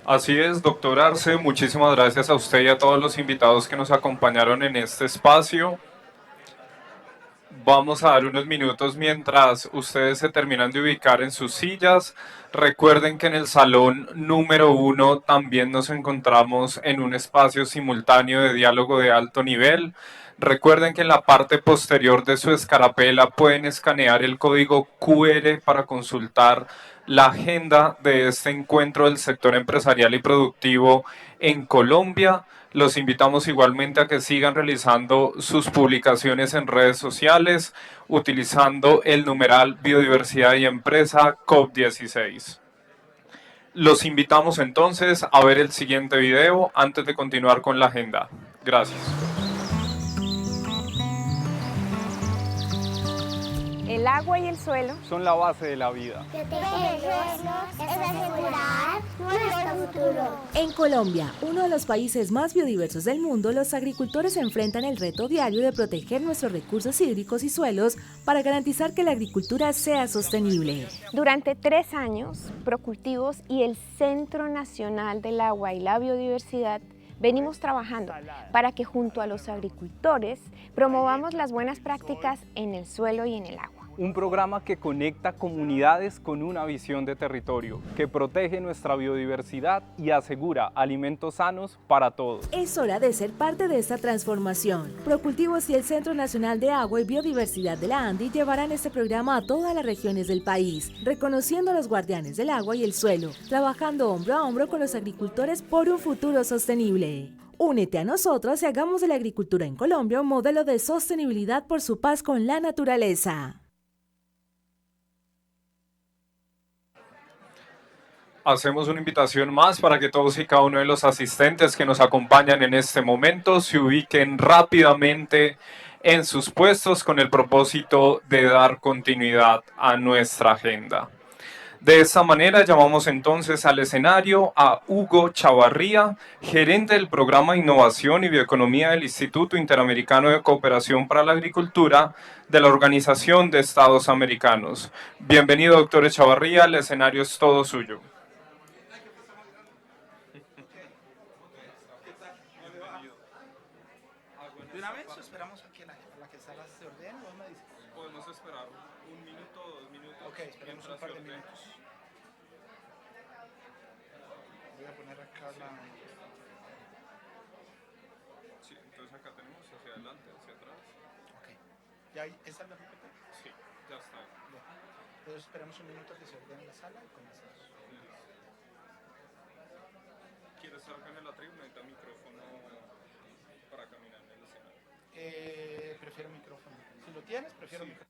Así es, doctor Arce, muchísimas gracias a usted y a todos los invitados que nos acompañaron en este espacio. Vamos a dar unos minutos mientras ustedes se terminan de ubicar en sus sillas. Recuerden que en el salón número 1 también nos encontramos en un espacio simultáneo de diálogo de alto nivel. Recuerden que en la parte posterior de su escarapela pueden escanear el código QR para consultar la agenda de este encuentro del sector empresarial y productivo en Colombia. Los invitamos igualmente a que sigan realizando sus publicaciones en redes sociales utilizando el numeral Biodiversidad y Empresa COP16. Los invitamos entonces a ver el siguiente video antes de continuar con la agenda. Gracias. El agua y el suelo son la base de la vida. Protegerlos es asegurar nuestro futuro. En Colombia, uno de los países más biodiversos del mundo, los agricultores enfrentan el reto diario de proteger nuestros recursos hídricos y suelos para garantizar que la agricultura sea sostenible. Durante 3 años, Procultivos y el Centro Nacional del Agua y la Biodiversidad venimos trabajando para que junto a los agricultores promovamos las buenas prácticas en el suelo y en el agua. Un programa que conecta comunidades con una visión de territorio, que protege nuestra biodiversidad y asegura alimentos sanos para todos. Es hora de ser parte de esta transformación. Procultivos y el Centro Nacional de Agua y Biodiversidad de la ANDI llevarán este programa a todas las regiones del país, reconociendo a los guardianes del agua y el suelo, trabajando hombro a hombro con los agricultores por un futuro sostenible. Únete a nosotros y hagamos de la agricultura en Colombia un modelo de sostenibilidad por su paz con la naturaleza. Hacemos una invitación más para que todos y cada uno de los asistentes que nos acompañan en este momento se ubiquen rápidamente en sus puestos con el propósito de dar continuidad a nuestra agenda. De esta manera llamamos entonces al escenario a Hugo Chavarría, gerente del programa Innovación y Bioeconomía del Instituto Interamericano de Cooperación para la Agricultura de la Organización de Estados Americanos. Bienvenido, doctor Chavarría, el escenario es todo suyo. ¿De una vez o esperamos a que la que sala se ordene? ¿Vos me dices? Podemos esperar 1 minuto o 2 minutos. Ok, esperemos un par de minutos. Voy a poner acá la... Sí, entonces acá tenemos hacia adelante, hacia atrás. Ok. ¿Ya hay esa la PPT? Sí, ya está. Bien. Entonces esperemos un minuto que se ordene la sala y comenzamos. ¿Quieres estar acá en el atril? Necesita micrófono para caminar en el escenario. Prefiero micrófono. Si lo tienes, prefiero micrófono.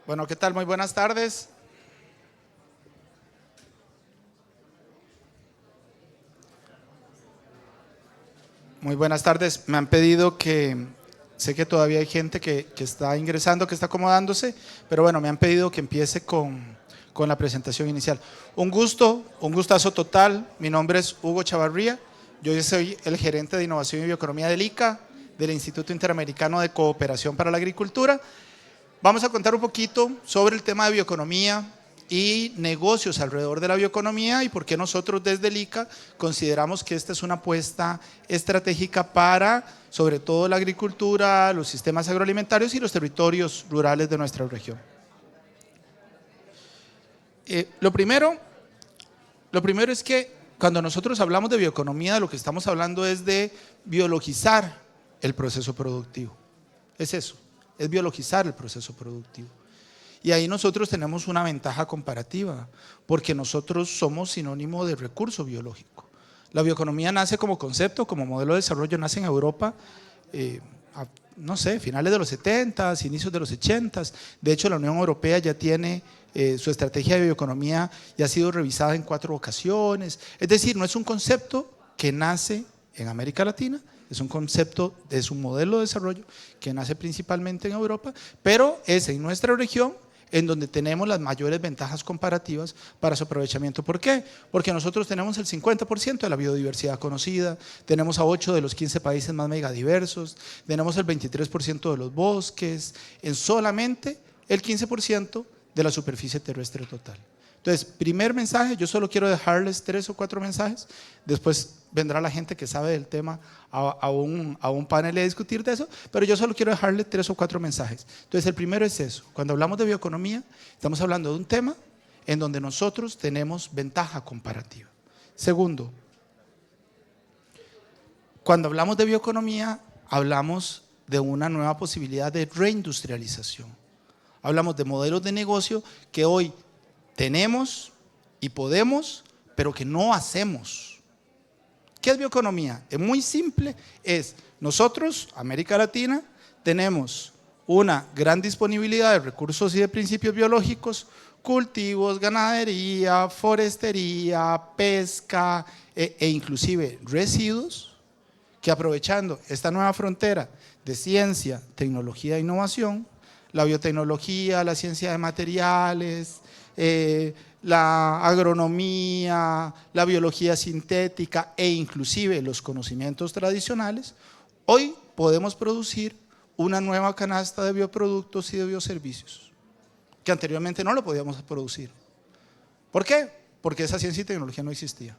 Bueno, ¿qué tal? Muy buenas tardes. Muy buenas tardes. Me han pedido que, sé que todavía hay gente que está ingresando, que está acomodándose, pero bueno, me han pedido que empiece con la presentación inicial. Un gustazo total. Mi nombre es Hugo Chavarría. Yo soy el gerente de Innovación y Bioeconomía del ICA, del Instituto Interamericano de Cooperación para la Agricultura. Vamos a contar un poquito sobre el tema de bioeconomía y negocios alrededor de la bioeconomía y por qué nosotros desde el ICA consideramos que esta es una apuesta estratégica para, sobre todo, la agricultura, los sistemas agroalimentarios y los territorios rurales de nuestra región. Lo primero es que cuando nosotros hablamos de bioeconomía, lo que estamos hablando es de biologizar el proceso productivo. Es eso, es biologizar el proceso productivo. Y ahí nosotros tenemos una ventaja comparativa, porque nosotros somos sinónimo de recurso biológico. La bioeconomía nace como concepto, como modelo de desarrollo, nace en Europa, no sé, finales de los 70, inicios de los 80. De hecho, la Unión Europea ya tiene su estrategia de bioeconomía, ya ha sido revisada en 4 ocasiones. Es decir, no es un concepto que nace en América Latina, es un concepto, es un modelo de desarrollo que nace principalmente en Europa, pero es en nuestra región en donde tenemos las mayores ventajas comparativas para su aprovechamiento. ¿Por qué? Porque nosotros tenemos el 50% de la biodiversidad conocida, tenemos a 8 de los 15 países más megadiversos, tenemos el 23% de los bosques, en solamente el 15% de la superficie terrestre total. Entonces, primer mensaje, yo solo quiero dejarles 3 o 4 mensajes, después vendrá la gente que sabe del tema a un panel a discutir de eso, pero yo solo quiero dejarles 3 o 4 mensajes. Entonces, el primero es eso, cuando hablamos de bioeconomía, estamos hablando de un tema en donde nosotros tenemos ventaja comparativa. Segundo, cuando hablamos de bioeconomía, hablamos de una nueva posibilidad de reindustrialización. Hablamos de modelos de negocio que hoy tenemos y podemos, pero que no hacemos. ¿Qué es bioeconomía? Es muy simple, es nosotros, América Latina, tenemos una gran disponibilidad de recursos y de principios biológicos, cultivos, ganadería, forestería, pesca e inclusive residuos, que aprovechando esta nueva frontera de ciencia, tecnología e innovación, la biotecnología, la ciencia de materiales, la agronomía, la biología sintética e inclusive los conocimientos tradicionales, hoy podemos producir una nueva canasta de bioproductos y de bioservicios, que anteriormente no lo podíamos producir. ¿Por qué? Porque esa ciencia y tecnología no existía.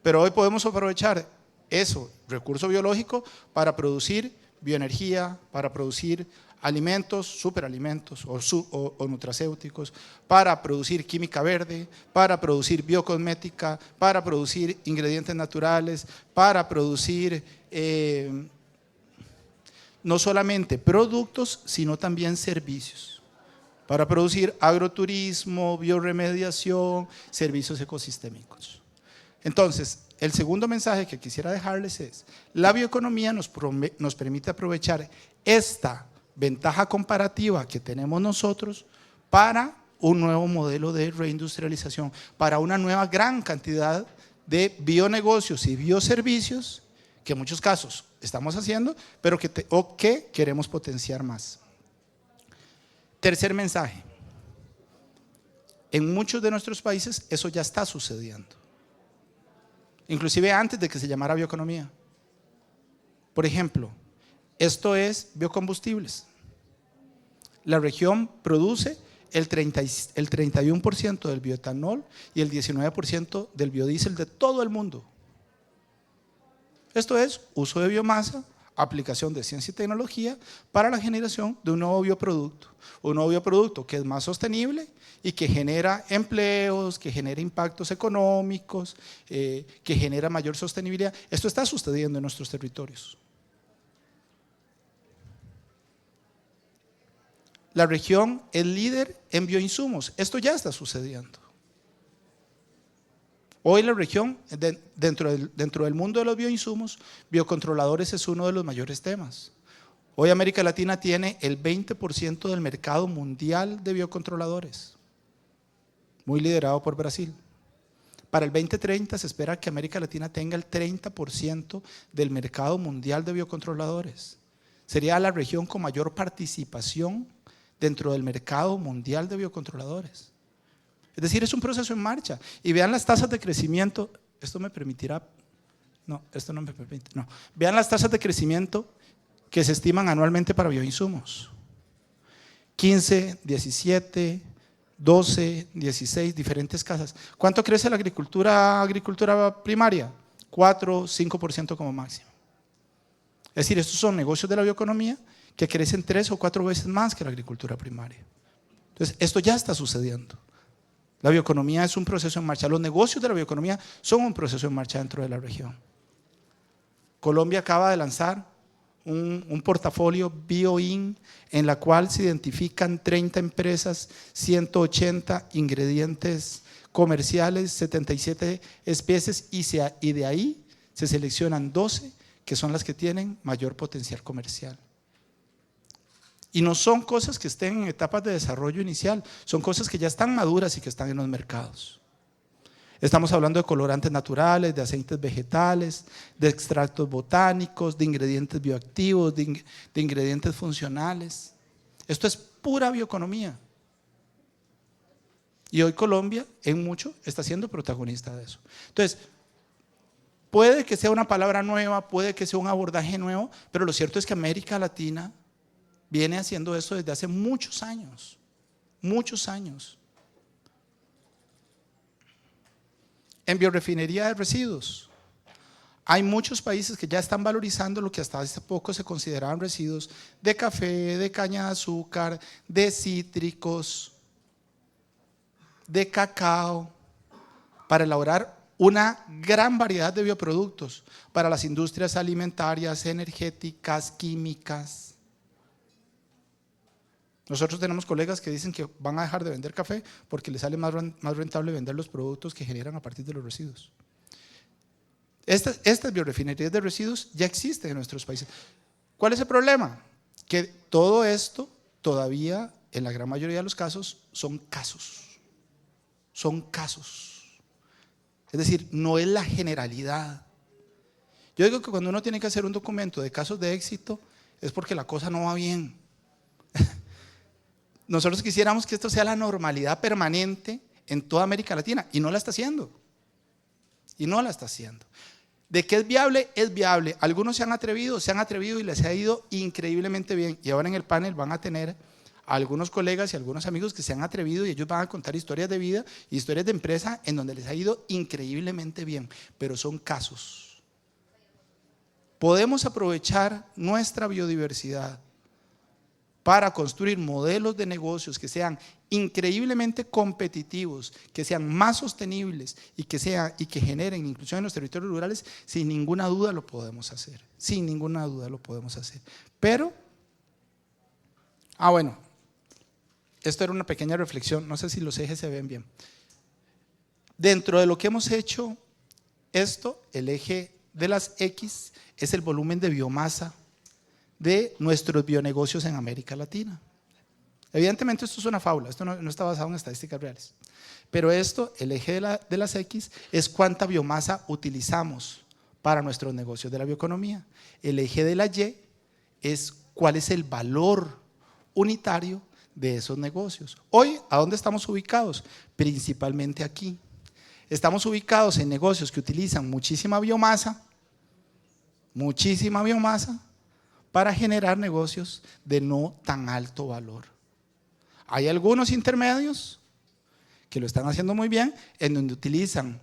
Pero hoy podemos aprovechar eso, recurso biológico, para producir bioenergía, para producir alimentos, superalimentos o nutracéuticos, para producir química verde, para producir biocosmética, para producir ingredientes naturales, para producir no solamente productos, sino también servicios, para producir agroturismo, bioremediación, servicios ecosistémicos. Entonces, el segundo mensaje que quisiera dejarles es, la bioeconomía nos permite aprovechar esta ventaja comparativa que tenemos nosotros para un nuevo modelo de reindustrialización, para una nueva gran cantidad de bionegocios y bioservicios que en muchos casos estamos haciendo, pero que queremos potenciar más. Tercer mensaje, en muchos de nuestros países eso ya está sucediendo, inclusive antes de que se llamara bioeconomía. Por ejemplo, esto es biocombustibles. La región produce el 31% del bioetanol y el 19% del biodiesel de todo el mundo. Esto es uso de biomasa, aplicación de ciencia y tecnología para la generación de un nuevo bioproducto que es más sostenible y que genera empleos, que genera impactos económicos, que genera mayor sostenibilidad. Esto está sucediendo en nuestros territorios. La región es líder en bioinsumos. Esto ya está sucediendo. Hoy la región, dentro del mundo de los bioinsumos, biocontroladores es uno de los mayores temas. Hoy América Latina tiene el 20% del mercado mundial de biocontroladores, muy liderado por Brasil. Para el 2030 se espera que América Latina tenga el 30% del mercado mundial de biocontroladores. Sería la región con mayor participación dentro del mercado mundial de biocontroladores. Es decir, es un proceso en marcha. Y vean las tasas de crecimiento. Esto me permitirá, no, esto no me permite, no. Vean las tasas de crecimiento que se estiman anualmente para bioinsumos. 15, 17, 12, 16, diferentes casas. ¿Cuánto crece la agricultura primaria? 4, 5% como máximo. Es decir, estos son negocios de la bioeconomía que crecen 3 o 4 veces más que la agricultura primaria. Entonces, esto ya está sucediendo. La bioeconomía es un proceso en marcha. Los negocios de la bioeconomía son un proceso en marcha dentro de la región. Colombia acaba de lanzar un portafolio BioIn en la cual se identifican 30 empresas, 180 ingredientes comerciales, 77 especies y de ahí se seleccionan 12 que son las que tienen mayor potencial comercial. Y no son cosas que estén en etapas de desarrollo inicial, son cosas que ya están maduras y que están en los mercados. Estamos hablando de colorantes naturales, de aceites vegetales, de extractos botánicos, de ingredientes bioactivos, de ingredientes funcionales. Esto es pura bioeconomía. Y hoy Colombia, en mucho, está siendo protagonista de eso. Entonces, puede que sea una palabra nueva, puede que sea un abordaje nuevo, pero lo cierto es que América Latina viene haciendo esto desde hace muchos años. Muchos años. En biorefinería de residuos, hay muchos países que ya están valorizando lo que hasta hace poco se consideraban residuos de café, de caña de azúcar, de cítricos, de cacao, para elaborar una gran variedad de bioproductos para las industrias alimentarias, energéticas, químicas. Nosotros tenemos colegas que dicen que van a dejar de vender café porque les sale más rentable vender los productos que generan a partir de los residuos. Estas biorefinerías de residuos ya existen en nuestros países. ¿Cuál es el problema? Que todo esto todavía, en la gran mayoría de los casos, son casos. Son casos. Es decir, no es la generalidad. Yo digo que cuando uno tiene que hacer un documento de casos de éxito es porque la cosa no va bien. Nosotros quisiéramos que esto sea la normalidad permanente en toda América Latina y no la está haciendo. Y no la está haciendo. ¿De qué es viable? Es viable. Algunos se han atrevido y les ha ido increíblemente bien. Y ahora en el panel van a tener a algunos colegas y algunos amigos que se han atrevido y ellos van a contar historias de vida, historias de empresa en donde les ha ido increíblemente bien, pero son casos. Podemos aprovechar nuestra biodiversidad para construir modelos de negocios que sean increíblemente competitivos, que sean más sostenibles y que generen inclusión en los territorios rurales. Sin ninguna duda lo podemos hacer, sin ninguna duda lo podemos hacer. Pero, bueno, esto era una pequeña reflexión, no sé si los ejes se ven bien. Dentro de lo que hemos hecho, el eje de las X es el volumen de biomasa de nuestros bionegocios en América Latina. Evidentemente esto es una fábula, esto no está basado en estadísticas reales, pero el eje de las X es cuánta biomasa utilizamos para nuestros negocios de la bioeconomía. El eje de la Y es cuál es el valor unitario de esos negocios. Hoy, ¿a dónde estamos ubicados? Principalmente aquí. Estamos ubicados en negocios que utilizan muchísima biomasa para generar negocios de no tan alto valor. Hay algunos intermedios que lo están haciendo muy bien, en donde utilizan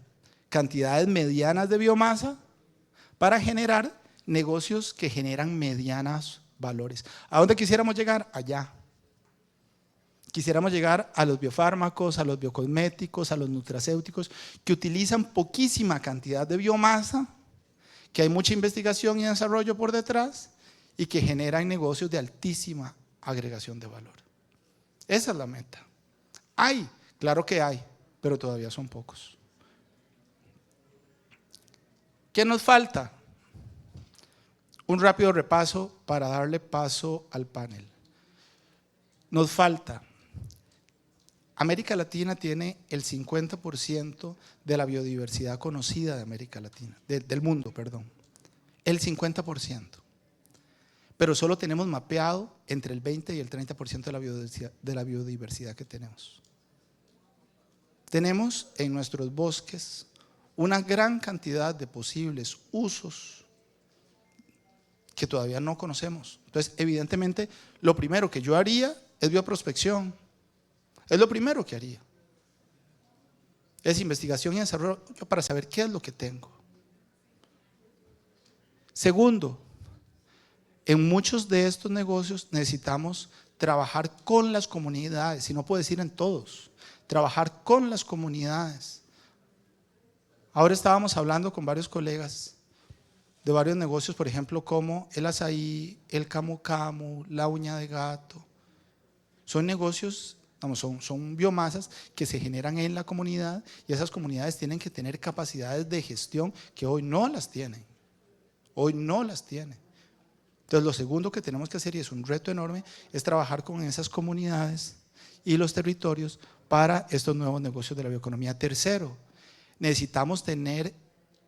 cantidades medianas de biomasa para generar negocios que generan medianos valores. ¿A dónde quisiéramos llegar? Allá. Quisiéramos llegar a los biofármacos, a los biocosméticos, a los nutracéuticos, que utilizan poquísima cantidad de biomasa, que hay mucha investigación y desarrollo por detrás y que generan negocios de altísima agregación de valor. Esa es la meta. Hay, claro que hay, pero todavía son pocos. ¿Qué nos falta? Un rápido repaso para darle paso al panel. Nos falta. América Latina tiene el 50% de la biodiversidad conocida de América Latina, del mundo, perdón. El 50%. Pero solo tenemos mapeado entre el 20 y el 30% de la biodiversidad que tenemos. Tenemos en nuestros bosques una gran cantidad de posibles usos que todavía no conocemos. Entonces, evidentemente, lo primero que yo haría es bioprospección. Es lo primero que haría. Es investigación y desarrollo para saber qué es lo que tengo. Segundo, en muchos de estos negocios necesitamos trabajar con las comunidades, y no puedo decir en todos, trabajar con las comunidades. Ahora estábamos hablando con varios colegas de varios negocios, por ejemplo, como el azaí, el camu camu, la uña de gato. Son negocios Son biomasas que se generan en la comunidad y esas comunidades tienen que tener capacidades de gestión que hoy no las tienen. Hoy no las tienen. Entonces, lo segundo que tenemos que hacer, y es un reto enorme, es trabajar con esas comunidades y los territorios para estos nuevos negocios de la bioeconomía. Tercero, necesitamos tener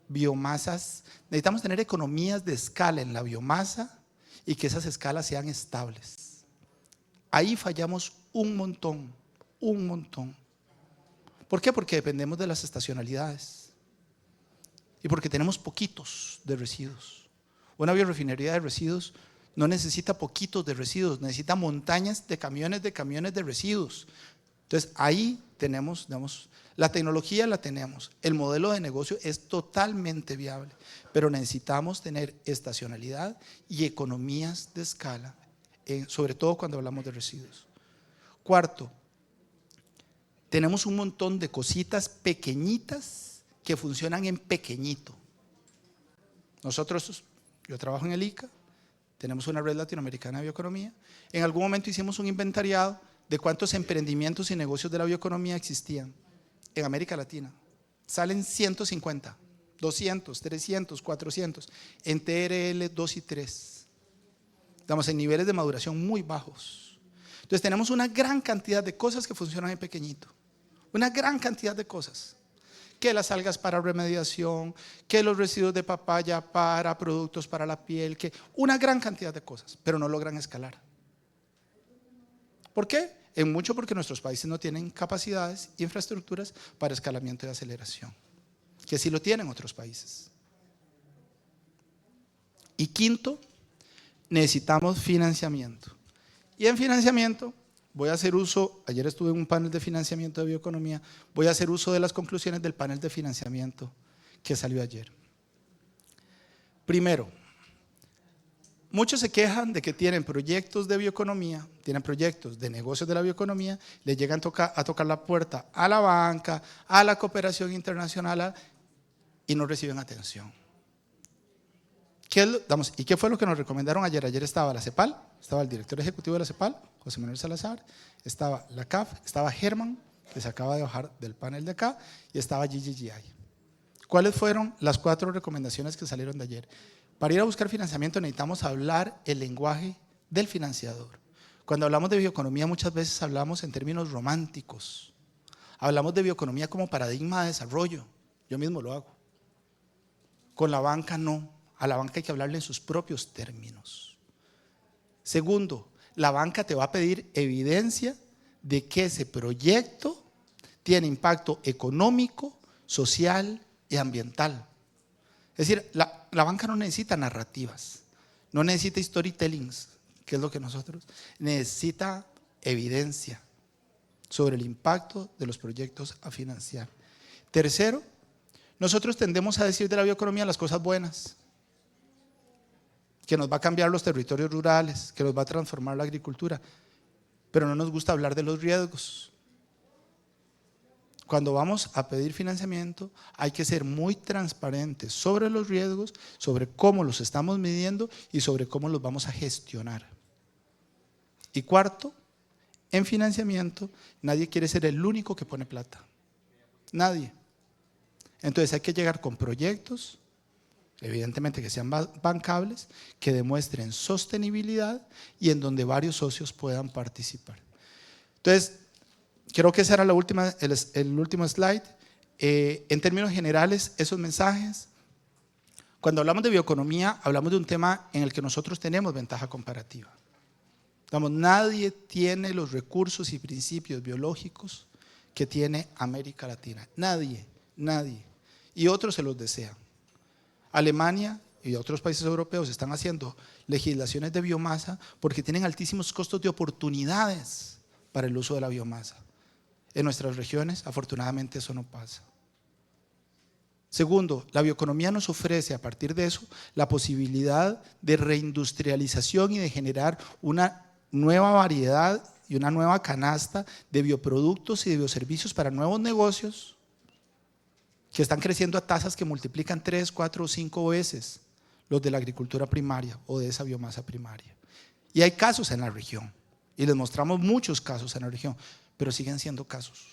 biomasas, necesitamos tener economías de escala en la biomasa y que esas escalas sean estables. Ahí fallamos un montón. ¿Por qué? Porque dependemos de las estacionalidades y porque tenemos poquitos de residuos. Una biorefinería de residuos no necesita poquitos de residuos, necesita montañas de camiones de residuos. Entonces ahí tenemos, digamos, la tecnología la tenemos, el modelo de negocio es totalmente viable, pero necesitamos tener estacionalidad y economías de escala, sobre todo cuando hablamos de residuos. Cuarto, tenemos un montón de cositas pequeñitas que funcionan en pequeñito. Nosotros, yo trabajo en el ICA, tenemos una red latinoamericana de bioeconomía. En algún momento hicimos un inventariado de cuántos emprendimientos y negocios de la bioeconomía existían en América Latina. Salen 150, 200, 300, 400, en TRL 2 y 3. Estamos en niveles de maduración muy bajos. Entonces tenemos una gran cantidad de cosas que funcionan en pequeñito. Una gran cantidad de cosas. Que las algas para remediación, que los residuos de papaya para productos para la piel, que una gran cantidad de cosas, pero no logran escalar. ¿Por qué? En mucho porque nuestros países no tienen capacidades, infraestructuras para escalamiento y aceleración, que sí lo tienen otros países. Y quinto, necesitamos financiamiento. Y en financiamiento voy a hacer uso, ayer estuve en un panel de financiamiento de bioeconomía, voy a hacer uso de las conclusiones del panel de financiamiento que salió ayer. Primero, muchos se quejan de que tienen proyectos de bioeconomía, tienen proyectos de negocios de la bioeconomía, le llegan a tocar la puerta a la banca, a la cooperación internacional y no reciben atención. ¿Y qué fue lo que nos recomendaron ayer? Ayer estaba la CEPAL, estaba el director ejecutivo de la CEPAL, José Manuel Salazar, estaba la CAF, estaba Germán, que se acaba de bajar del panel de acá, y estaba GGGI. ¿Cuáles fueron las 4 recomendaciones que salieron de ayer? Para ir a buscar financiamiento necesitamos hablar el lenguaje del financiador. Cuando hablamos de bioeconomía muchas veces hablamos en términos románticos. Hablamos de bioeconomía como paradigma de desarrollo. Yo mismo lo hago. Con la banca no. A la banca hay que hablarle en sus propios términos. Segundo, la banca te va a pedir evidencia de que ese proyecto tiene impacto económico, social y ambiental. Es decir, la banca no necesita narrativas, no necesita storytellings, que es lo que nosotros, necesita evidencia sobre el impacto de los proyectos a financiar. Tercero, nosotros tendemos a decir de la bioeconomía las cosas buenas, que nos va a cambiar los territorios rurales, que nos va a transformar la agricultura, pero no nos gusta hablar de los riesgos. Cuando vamos a pedir financiamiento hay que ser muy transparentes sobre los riesgos, sobre cómo los estamos midiendo y sobre cómo los vamos a gestionar. Y cuarto, en financiamiento nadie quiere ser el único que pone plata, nadie. Entonces hay que llegar con proyectos, evidentemente que sean bancables, que demuestren sostenibilidad y en donde varios socios puedan participar. Entonces, creo que ese era el último slide. En términos generales, esos mensajes, cuando hablamos de bioeconomía, hablamos de un tema en el que nosotros tenemos ventaja comparativa. Nadie tiene los recursos y principios biológicos que tiene América Latina. Nadie. Y otros se los desean. Alemania y otros países europeos están haciendo legislaciones de biomasa porque tienen altísimos costos de oportunidades para el uso de la biomasa. En nuestras regiones, afortunadamente, eso no pasa. Segundo, la bioeconomía nos ofrece a partir de eso la posibilidad de reindustrialización y de generar una nueva variedad y una nueva canasta de bioproductos y de bioservicios para nuevos negocios que están creciendo a tasas que multiplican 3, 4 o 5 veces los de la agricultura primaria o de esa biomasa primaria. Y hay casos en la región, y les mostramos muchos casos en la región, pero siguen siendo casos.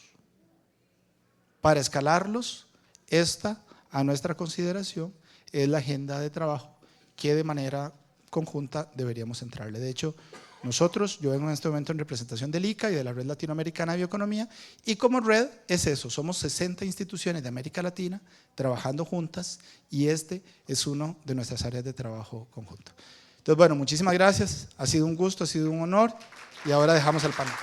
Para escalarlos, esta, a nuestra consideración, es la agenda de trabajo que de manera conjunta deberíamos entrarle. De hecho, nosotros, yo vengo en este momento en representación del ICA y de la Red Latinoamericana de Bioeconomía, y como red es eso, somos 60 instituciones de América Latina trabajando juntas, y este es uno de nuestras áreas de trabajo conjunto. Entonces, bueno, muchísimas gracias, ha sido un gusto, ha sido un honor, y ahora dejamos el panel.